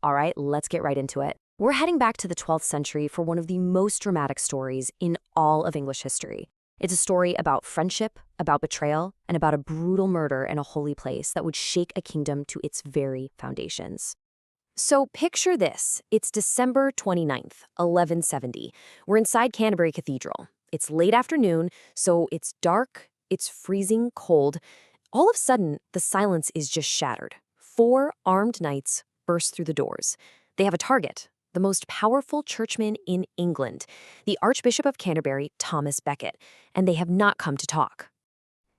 All right, let's get right into it. We're heading back to the 12th century for one of the most dramatic stories in all of English history. It's a story about friendship, about betrayal, and about a brutal murder in a holy place that would shake a kingdom to its very foundations. So picture this. It's December 29th, 1170. We're inside Canterbury Cathedral. It's late afternoon, so it's dark, it's freezing cold. All of a sudden, the silence is just shattered. 4 armed knights burst through the doors. They have a target, the most powerful churchman in England, the Archbishop of Canterbury, Thomas Becket, and they have not come to talk.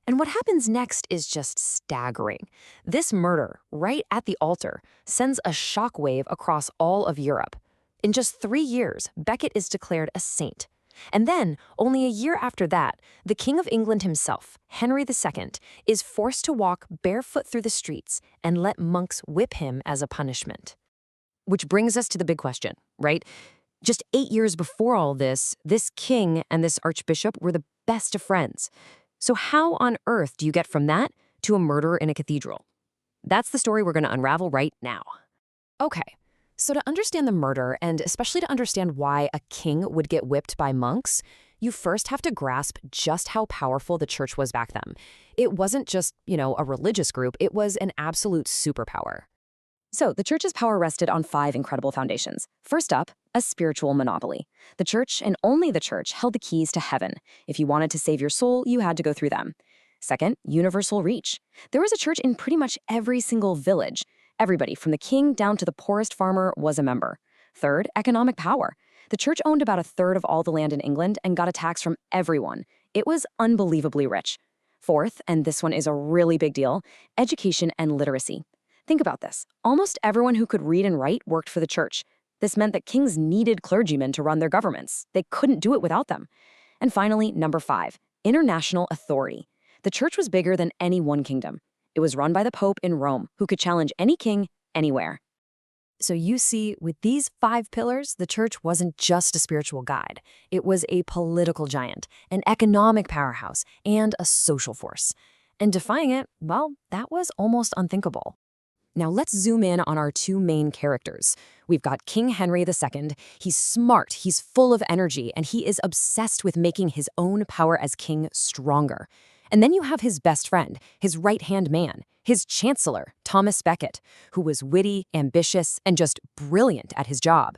And what happens next is just staggering. This murder, right at the altar, sends a shockwave across all of Europe. In just 3 years, Becket is declared a saint. And then, only a year after that, the King of England himself, Henry II, is forced to walk barefoot through the streets and let monks whip him as a punishment. Which brings us to the big question, right? Just 8 years before all this king and this archbishop were the best of friends. So how on earth do you get from that to a murder in a cathedral? That's the story we're going to unravel right now. Okay, so to understand the murder, and especially to understand why a king would get whipped by monks, you first have to grasp just how powerful the church was back then. It wasn't just, a religious group, it was an absolute superpower. So, the church's power rested on 5 incredible foundations. First up, a spiritual monopoly. The church, and only the church, held the keys to heaven. If you wanted to save your soul, you had to go through them. Second, universal reach. There was a church in pretty much every single village. Everybody, from the king down to the poorest farmer, was a member. Third, economic power. The church owned about 1/3 of all the land in England and got a tax from everyone. It was unbelievably rich. Fourth, and this one is a really big deal, education and literacy. Think about this. Almost everyone who could read and write worked for the church. This meant that kings needed clergymen to run their governments. They couldn't do it without them. And finally, number 5, international authority. The church was bigger than any one kingdom. It was run by the Pope in Rome, who could challenge any king anywhere. So you see, with these 5 pillars, the church wasn't just a spiritual guide. It was a political giant, an economic powerhouse, and a social force. And defying it, well, that was almost unthinkable. Now let's zoom in on our 2 main characters. We've got King Henry II. He's smart, he's full of energy, and he is obsessed with making his own power as king stronger. And then you have his best friend, his right-hand man, his chancellor, Thomas Becket, who was witty, ambitious, and just brilliant at his job.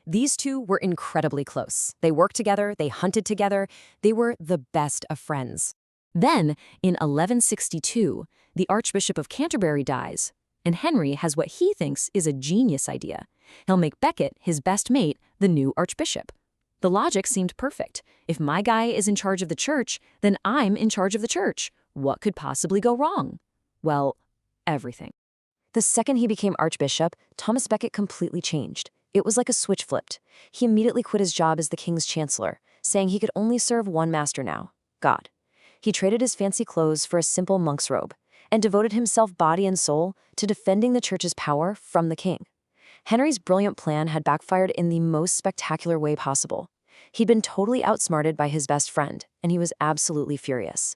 These 2 were incredibly close. They worked together, they hunted together, they were the best of friends. Then, in 1162, the Archbishop of Canterbury dies. And Henry has what he thinks is a genius idea. He'll make Becket, his best mate, the new archbishop. The logic seemed perfect. If my guy is in charge of the church, then I'm in charge of the church. What could possibly go wrong? Well, everything. The second he became archbishop, Thomas Becket completely changed. It was like a switch flipped. He immediately quit his job as the king's chancellor, saying he could only serve one master now, God. He traded his fancy clothes for a simple monk's robe, and devoted himself body and soul to defending the church's power from the king. Henry's brilliant plan had backfired in the most spectacular way possible. He'd been totally outsmarted by his best friend, and he was absolutely furious.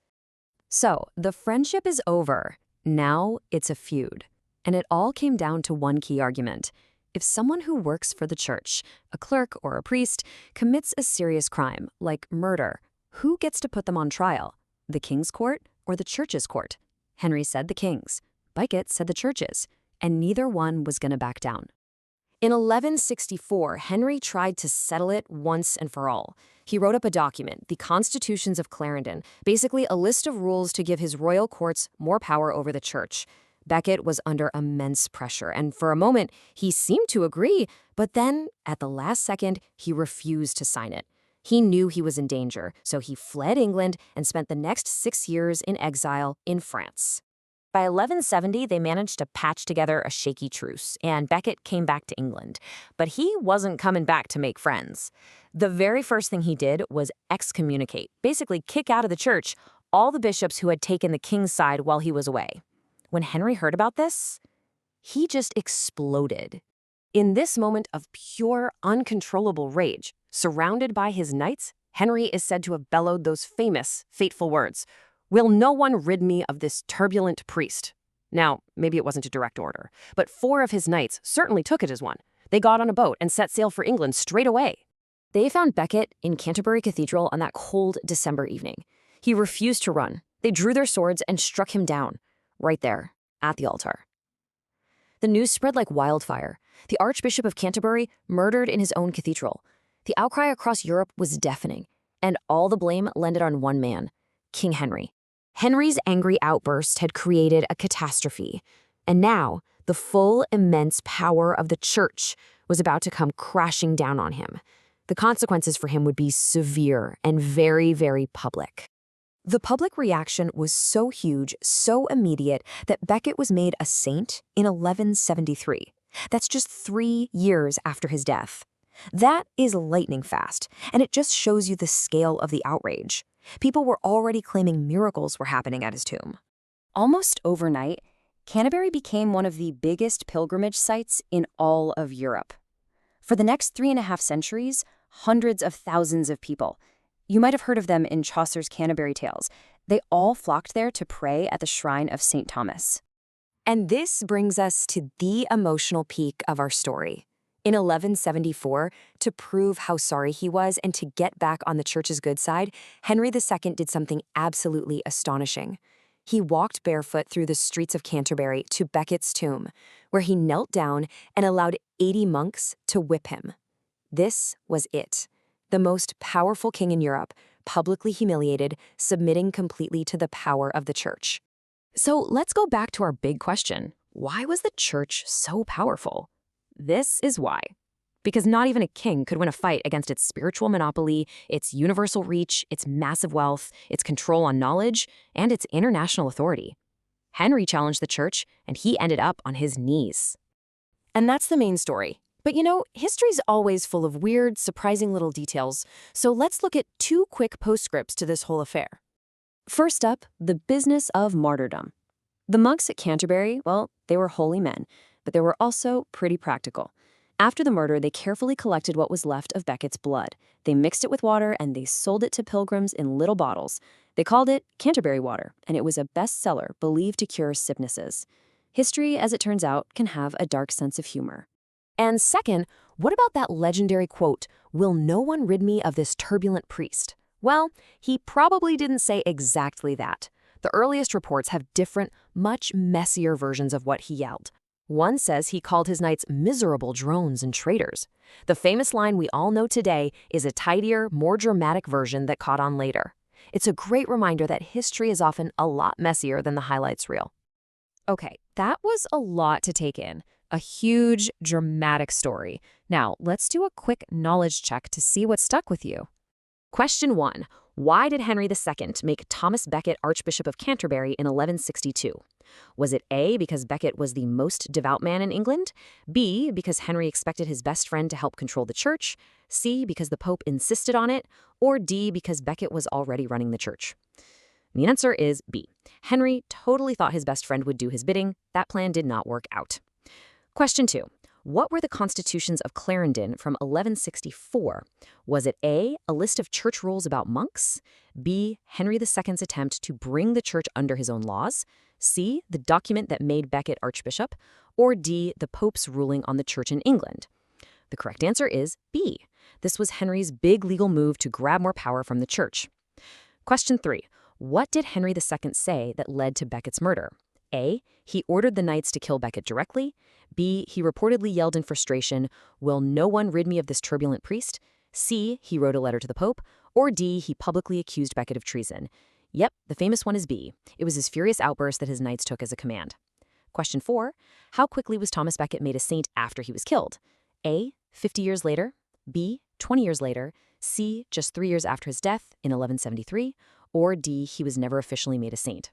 So, the friendship is over. Now it's a feud. And it all came down to one key argument. If someone who works for the church, a clerk or a priest, commits a serious crime, like murder, who gets to put them on trial? The king's court or the church's court? Henry said the king's. Becket said the church's. And neither one was going to back down. In 1164, Henry tried to settle it once and for all. He wrote up a document, the Constitutions of Clarendon, basically a list of rules to give his royal courts more power over the church. Becket was under immense pressure, and for a moment, he seemed to agree, but then, at the last second, he refused to sign it. He knew he was in danger, so he fled England and spent the next 6 years in exile in France. By 1170, they managed to patch together a shaky truce, and Becket came back to England. But he wasn't coming back to make friends. The very first thing he did was excommunicate, basically kick out of the church, all the bishops who had taken the king's side while he was away. When Henry heard about this, he just exploded. In this moment of pure, uncontrollable rage, surrounded by his knights, Henry is said to have bellowed those famous, fateful words, "Will no one rid me of this turbulent priest?" Now, maybe it wasn't a direct order, but 4 of his knights certainly took it as one. They got on a boat and set sail for England straight away. They found Becket in Canterbury Cathedral on that cold December evening. He refused to run. They drew their swords and struck him down, right there, at the altar. The news spread like wildfire. The Archbishop of Canterbury murdered in his own cathedral. The outcry across Europe was deafening, and all the blame landed on one man, King Henry. Henry's angry outburst had created a catastrophe, and now the full, immense power of the church was about to come crashing down on him. The consequences for him would be severe and very, very public. The public reaction was so huge, so immediate, that Becket was made a saint in 1173. That's just 3 years after his death. That is lightning fast, and it just shows you the scale of the outrage. People were already claiming miracles were happening at his tomb. Almost overnight, Canterbury became one of the biggest pilgrimage sites in all of Europe. For the next 3.5 centuries, hundreds of thousands of people, you might have heard of them in Chaucer's Canterbury Tales, they all flocked there to pray at the shrine of St. Thomas. And this brings us to the emotional peak of our story. In 1174, to prove how sorry he was and to get back on the church's good side, Henry II did something absolutely astonishing. He walked barefoot through the streets of Canterbury to Becket's tomb, where he knelt down and allowed 80 monks to whip him. This was it. The most powerful king in Europe, publicly humiliated, submitting completely to the power of the church. So let's go back to our big question. Why was the church so powerful? This is why. Because not even a king could win a fight against its spiritual monopoly, its universal reach, its massive wealth, its control on knowledge, and its international authority. Henry challenged the church, and he ended up on his knees. And that's the main story. But you know, history's always full of weird, surprising little details, so let's look at 2 quick postscripts to this whole affair. First up, the business of martyrdom. The monks at Canterbury, well, they were holy men, but they were also pretty practical. After the murder, they carefully collected what was left of Becket's blood. They mixed it with water and they sold it to pilgrims in little bottles. They called it Canterbury water, and it was a bestseller believed to cure sicknesses. History, as it turns out, can have a dark sense of humor. And second, what about that legendary quote, "Will no one rid me of this turbulent priest?" Well, he probably didn't say exactly that. The earliest reports have different, much messier versions of what he yelled. One says he called his knights miserable drones and traitors. The famous line we all know today is a tidier, more dramatic version that caught on later. It's a great reminder that history is often a lot messier than the highlights reel. Okay, that was a lot to take in. A huge, dramatic story. Now, let's do a quick knowledge check to see what stuck with you. Question 1. Why did Henry II make Thomas Becket Archbishop of Canterbury in 1162? Was it A, because Becket was the most devout man in England? B, because Henry expected his best friend to help control the church? C, because the Pope insisted on it? Or D, because Becket was already running the church? The answer is B. Henry totally thought his best friend would do his bidding. That plan did not work out. Question 2. What were the Constitutions of Clarendon from 1164? Was it A, a list of church rules about monks? B, Henry II's attempt to bring the church under his own laws? C, the document that made Becket archbishop? Or D, the Pope's ruling on the church in England? The correct answer is B. This was Henry's big legal move to grab more power from the church. Question 3. What did Henry II say that led to Becket's murder? A, he ordered the knights to kill Becket directly. B, he reportedly yelled in frustration, "Will no one rid me of this turbulent priest?" C, he wrote a letter to the Pope. Or D, he publicly accused Becket of treason. Yep, the famous one is B. It was his furious outburst that his knights took as a command. Question 4. How quickly was Thomas Becket made a saint after he was killed? A, 50 years later. B, 20 years later. C, just 3 years after his death in 1173. Or D, he was never officially made a saint.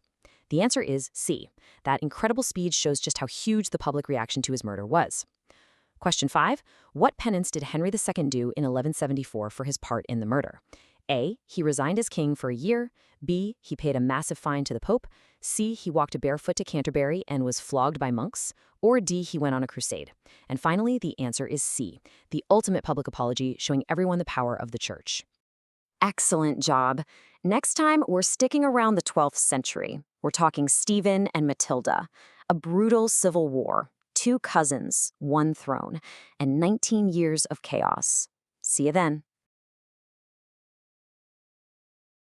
The answer is C. That incredible speed shows just how huge the public reaction to his murder was. Question 5. What penance did Henry II do in 1174 for his part in the murder? A, he resigned as king for a year. B, he paid a massive fine to the Pope. C, he walked barefoot to Canterbury and was flogged by monks. Or D, he went on a crusade. And finally, the answer is C, the ultimate public apology showing everyone the power of the church. Excellent job. Next time, we're sticking around the 12th century. We're talking Stephen and Matilda. A brutal civil war, 2 cousins, 1 throne, and 19 years of chaos. See you then.